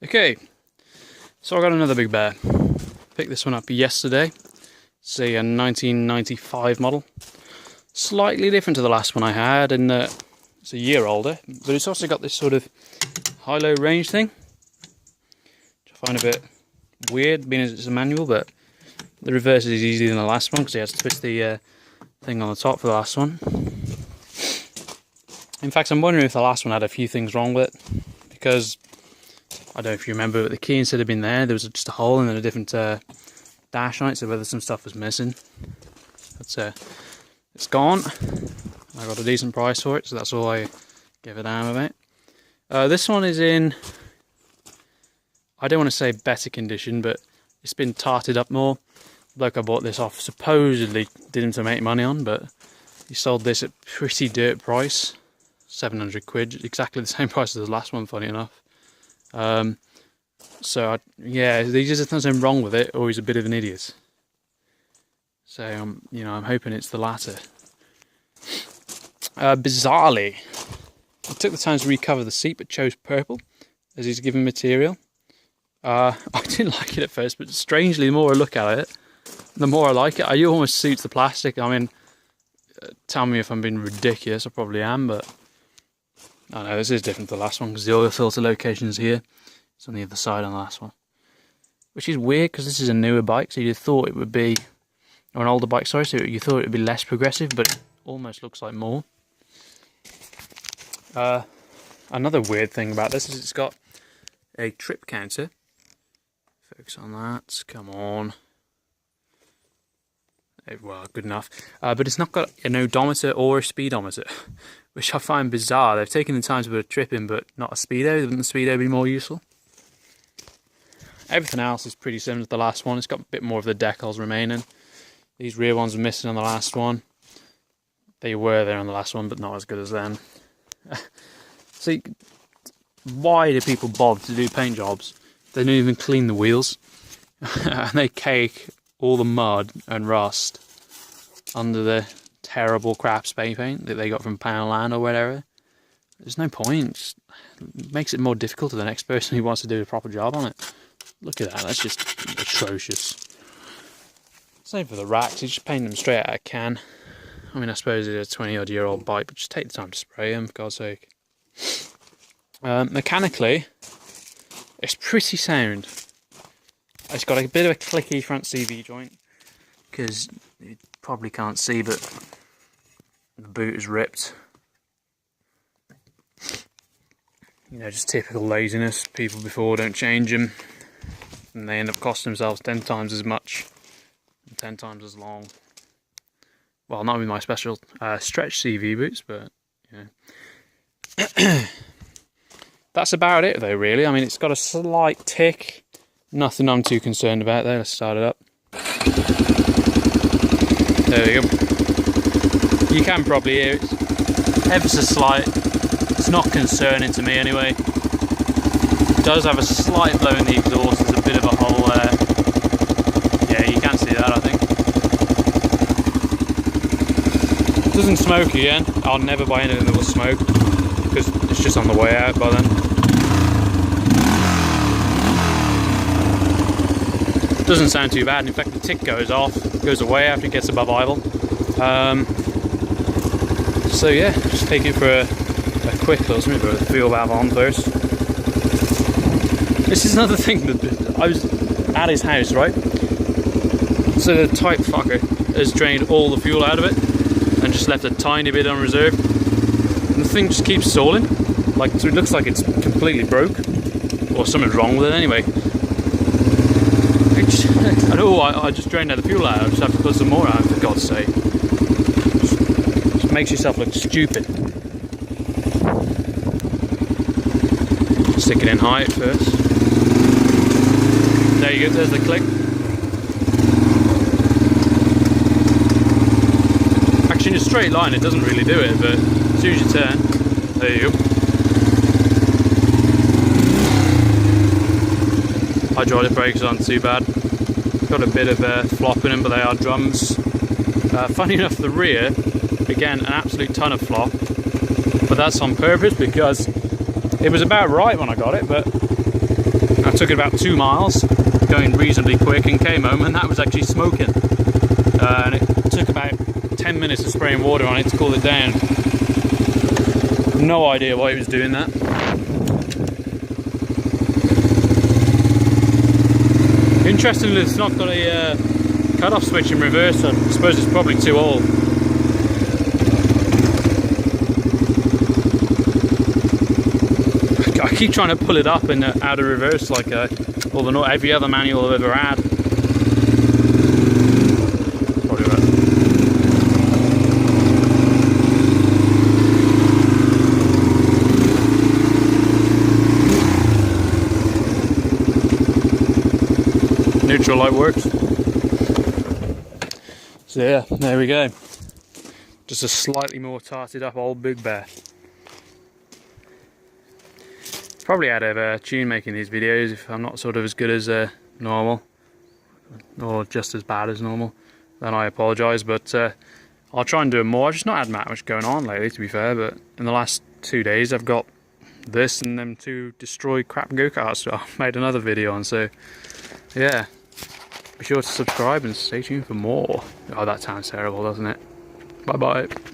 Okay, so I got another big bear. Picked this one up yesterday. It's a 1995 model. Slightly different to the last one I had, and it's a year older, but it's also got this sort of high-low range thing, which I find a bit weird, being as it's a manual, but the reverse is easier than the last one because he has to twist the thing on the top for the last one. In fact, I'm wondering if the last one had a few things wrong with it, because I don't know if you remember, but the key instead of being there was just a hole and then a different dash on it, so whether some stuff was missing. But it's gone. I got a decent price for it, so that's all I give a damn about. This one is in, I don't want to say better condition, but it's been tarted up more. The bloke I bought this off supposedly didn't make money on, but he sold this at pretty dirt price, 700 quid, exactly the same price as the last one, funny enough. So yeah, there's just nothing wrong with it, or he's a bit of an idiot. So you know, I'm hoping it's the latter. Bizarrely, I took the time to recover the seat, but chose purple as he's given material. I didn't like it at first, but strangely, the more I look at it, the more I like it. It almost suits the plastic. I mean, tell me if I'm being ridiculous. I probably am, but I know this is different to the last one because the oil filter location is here. It's on the other side on the last one, which is weird because this is a newer bike, so you'd thought it would be, or an older bike, sorry, so you thought it would be less progressive, but it almost looks like more. Another weird thing about this is it's got a trip counter. Focus on that, come on. Well, good enough. But it's not got an odometer or a speedometer, which I find bizarre. They've taken the time to put a trip in, but not a speedo. Wouldn't the speedo be more useful? Everything else is pretty similar to the last one. It's got a bit more of the decals remaining. These rear ones are missing on the last one. They were there on the last one, but not as good as them. See, why do people bother to do paint jobs? They don't even clean the wheels. And they cake all the mud and rust under the terrible crap spray paint that they got from Poundland or whatever. There's no point. It makes it more difficult for the next person who wants to do a proper job on it. Look at that, that's just atrocious. Same for the racks, you just paint them straight out of a can. I mean, I suppose it's a 20-odd-year-old bike, but just take the time to spray them, for God's sake. Mechanically, it's pretty sound. It's got a bit of a clicky front CV joint, because you probably can't see, but the boot is ripped. You know, just typical laziness. People before don't change them, and they end up costing themselves 10 times as much, and 10 times as long. Well, not with my special stretch CV boots, but you know. That's about it though, really. I mean, it's got a slight tick. Nothing I'm too concerned about there. Let's start it up. There we go. You can probably hear it. Ever so slight. It's not concerning to me anyway. It does have a slight blow in the exhaust. There's a bit of a hole there. Yeah, you can see that, I think. It doesn't smoke again. I'll never buy anything that will smoke because it's just on the way out by then. Doesn't sound too bad. In fact, the tick goes away after it gets above idle. So yeah, just take it for a quick close. Let me put the fuel valve on first. This is another thing that I was at his house, right? So the type fucker has drained all the fuel out of it and just left a tiny bit on reserve. And the thing just keeps stalling. Like, so it looks like it's completely broke, or something's wrong with it anyway. I just drained out the fuel out. I just have to put some more out, for God's sake. Just makes yourself look stupid. Stick it in high at first. There you go, there's the click. Actually, in a straight line it doesn't really do it, but as soon as you turn, there you go. Hydraulic brakes aren't too bad. Got a bit of flop in them, but they are drums. Funny enough, the rear, again, an absolute ton of flop, but that's on purpose because it was about right when I got it, but took it about 2 miles, going reasonably quick, and came home and that was actually smoking. And it took about 10 minutes of spraying water on it to cool it down. No idea why it was doing that. Interestingly, it's not got a cut-off switch in reverse. I suppose it's probably too old. I keep trying to pull it up and out of reverse like every other manual I've ever had. Probably right. Neutral light works. So yeah, there we go. Just a slightly more tarted up old Big Bear. Probably out of tune making these videos if I'm not sort of as good as normal, or just as bad as normal, then I apologise, but I'll try and do more. I've just not had that much going on lately, to be fair, but in the last 2 days I've got this and them 2 destroyed crap go-karts that I've made another video on, so yeah. Be sure to subscribe and stay tuned for more. Oh, that sounds terrible, doesn't it? Bye bye.